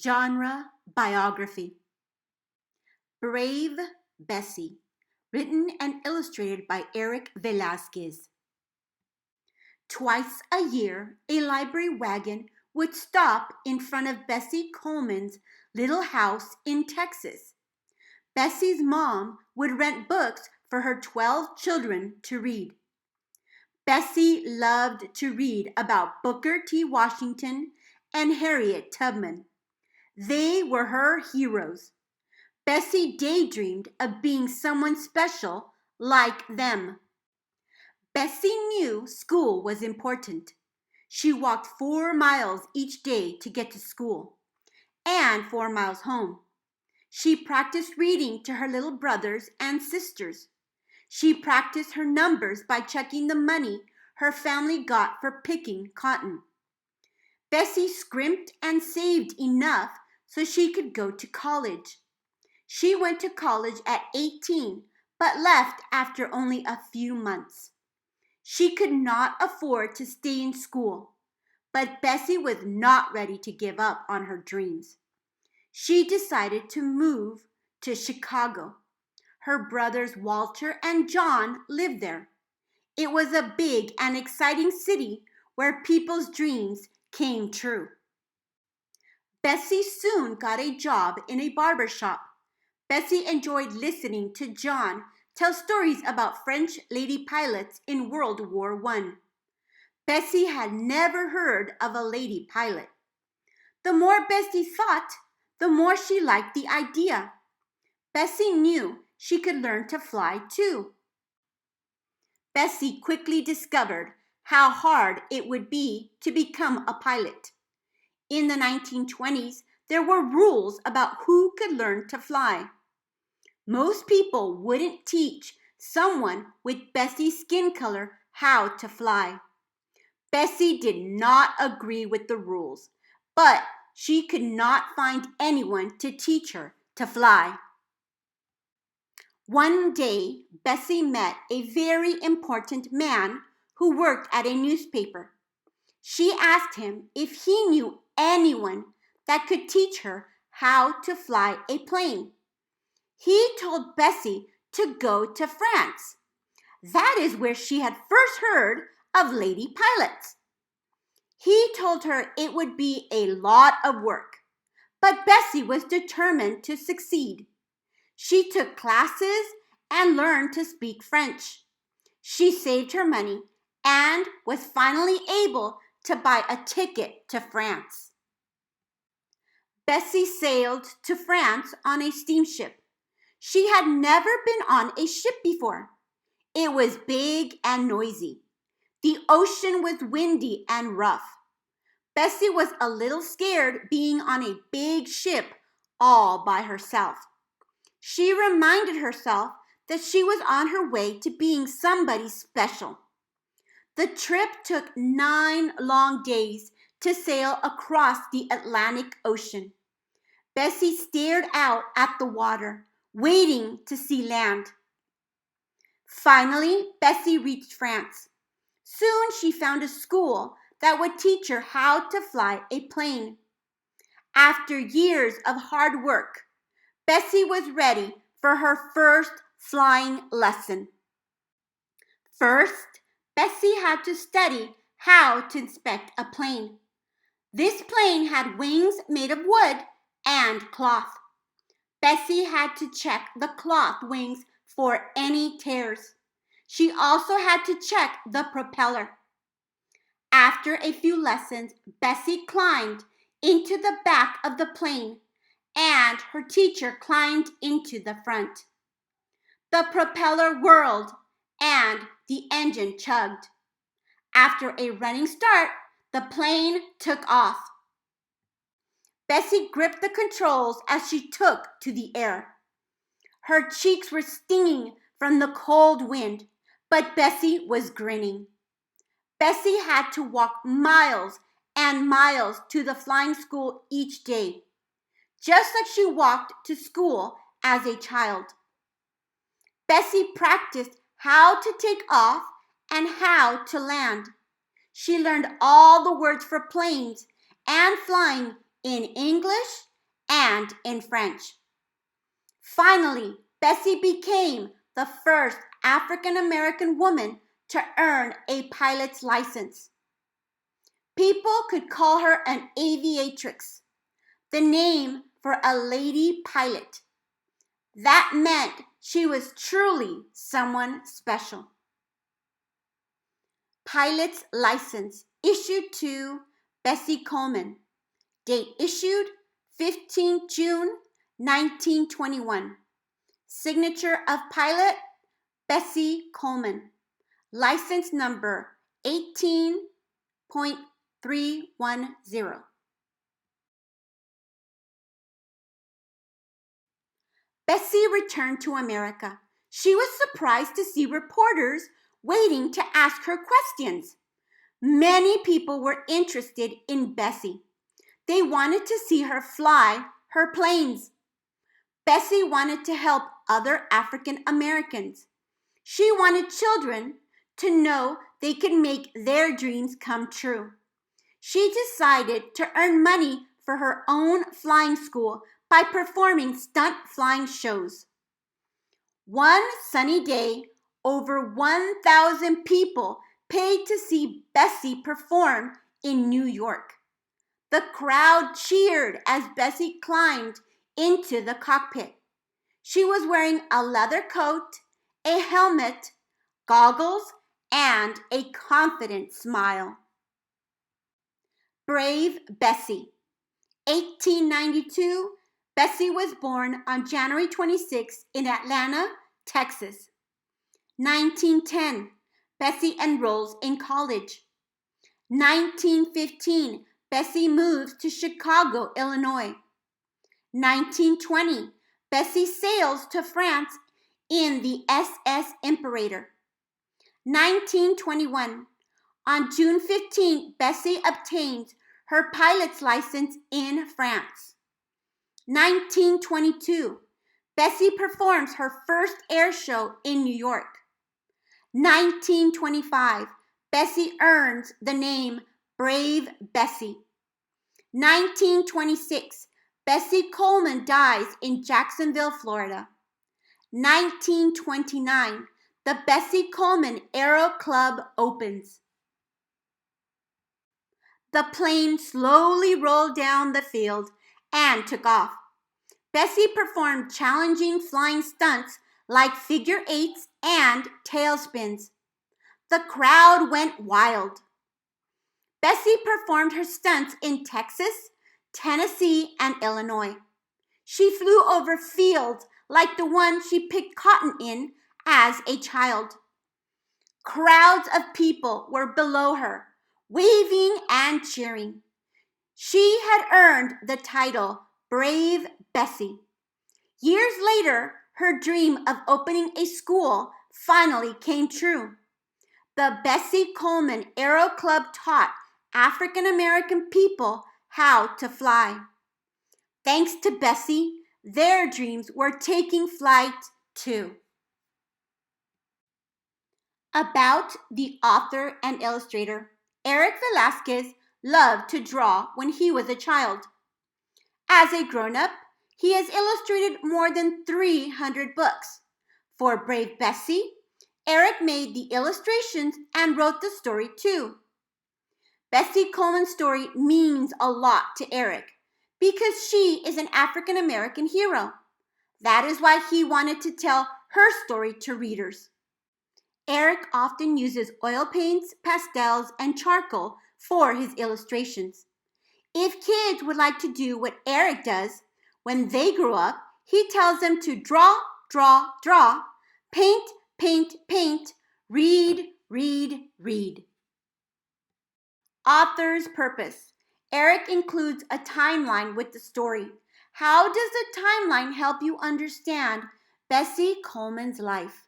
Genre biography. Brave Bessie, written and illustrated by Eric Velasquez. Twice a year, a library wagon would stop in front of Bessie Coleman's little house in Texas. Bessie's mom would rent books for her 12 children to read. Bessie loved to read about Booker T. Washington and Harriet Tubman. They were her heroes. Bessie daydreamed of being someone special like them. Bessie knew school was important. She walked 4 miles each day to get to school, and 4 miles home. She practiced reading to her little brothers and sisters. She practiced her numbers by checking the money her family got for picking cotton. Bessie scrimped and saved enough so she could go to college. She went to college at 18, but left after only a few months. She could not afford to stay in school, but Bessie was not ready to give up on her dreams. She decided to move to Chicago. Her brothers Walter and John lived there. It was a big and exciting city where people's dreams came true. Bessie soon got a job in a barber shop. Bessie enjoyed listening to John tell stories about French lady pilots in World War I. Bessie had never heard of a lady pilot. The more Bessie thought, the more she liked the idea. Bessie knew she could learn to fly too. Bessie quickly discovered how hard it would be to become a pilot. In the 1920s, there were rules about who could learn to fly. Most people wouldn't teach someone with Bessie's skin color how to fly. Bessie did not agree with the rules, but she could not find anyone to teach her to fly. One day, Bessie met a very important man who worked at a newspaper. She asked him if he knew anyone that could teach her how to fly a plane. He told Bessie to go to France. That is where she had first heard of lady pilots. He told her it would be a lot of work, but Bessie was determined to succeed. She took classes and learned to speak French. She saved her money and was finally able to buy a ticket to France. Bessie sailed to France on a steamship. She had never been on a ship before. It was big and noisy. The ocean was windy and rough. Bessie was a little scared being on a big ship all by herself. She reminded herself that she was on her way to being somebody special. The trip took 9 long days to sail across the Atlantic Ocean. Bessie stared out at the water, waiting to see land. Finally, Bessie reached France. Soon she found a school that would teach her how to fly a plane. After years of hard work, Bessie was ready for her first flying lesson. First, Bessie had to study how to inspect a plane. This plane had wings made of wood and cloth. Bessie had to check the cloth wings for any tears. She also had to check the propeller. After a few lessons, Bessie climbed into the back of the plane, and her teacher climbed into the front. The propeller whirled, and the engine chugged. After a running start, the plane took off. Bessie gripped the controls as she took to the air. Her cheeks were stinging from the cold wind, but Bessie was grinning. Bessie had to walk miles and miles to the flying school each day, just like she walked to school as a child. Bessie practiced how to take off and how to land. She learned all the words for planes and flying in English and in French. Finally, Bessie became the first African American woman to earn a pilot's license. People could call her an aviatrix, the name for a lady pilot. That meant she was truly someone special. Pilot's license issued to Bessie Coleman. Date issued 15 June 1921. Signature of pilot Bessie Coleman. License number 18.310. Bessie returned to America. She was surprised to see reporters waiting to ask her questions. Many people were interested in Bessie. They wanted to see her fly her planes. Bessie wanted to help other African Americans. She wanted children to know they could make their dreams come true. She decided to earn money for her own flying school by performing stunt flying shows. One sunny day, over 1,000 people paid to see Bessie perform in New York. The crowd cheered as Bessie climbed into the cockpit. She was wearing a leather coat, a helmet, goggles, and a confident smile. Brave Bessie. 1892, Bessie was born on January 26 in Atlanta, Texas. 1910, Bessie enrolls in college. 1915, Bessie moves to Chicago, Illinois. 1920, Bessie sails to France in the SS Imperator. 1921, on June 15, Bessie obtains her pilot's license in France. 1922, Bessie performs her first air show in New York. 1925, Bessie earns the name Brave Bessie. 1926, Bessie Coleman dies in Jacksonville, Florida. 1929, the Bessie Coleman Aero Club opens. The plane slowly rolled down the field and took off. Bessie performed challenging flying stunts like figure eights and tailspins. The crowd went wild. Bessie performed her stunts in Texas, Tennessee, and Illinois. She flew over fields like the one she picked cotton in as a child. Crowds of people were below her, waving and cheering. She had earned the title Brave Bessie. Years later, her dream of opening a school finally came true. The Bessie Coleman Aero Club taught African American people how to fly. Thanks to Bessie, their dreams were taking flight too. About the author and illustrator, Eric Velasquez loved to draw when he was a child. As a grown-up, he has illustrated more than 300 books. For Brave Bessie, Eric made the illustrations and wrote the story too. Bessie Coleman's story means a lot to Eric because she is an African American hero. That is why he wanted to tell her story to readers. Eric often uses oil paints, pastels, and charcoal for his illustrations. If kids would like to do what Eric does, when they grow up, he tells them to draw, draw, draw, paint, paint, paint, read, read, read. Author's purpose. Eric includes a timeline with the story. How does the timeline help you understand Bessie Coleman's life?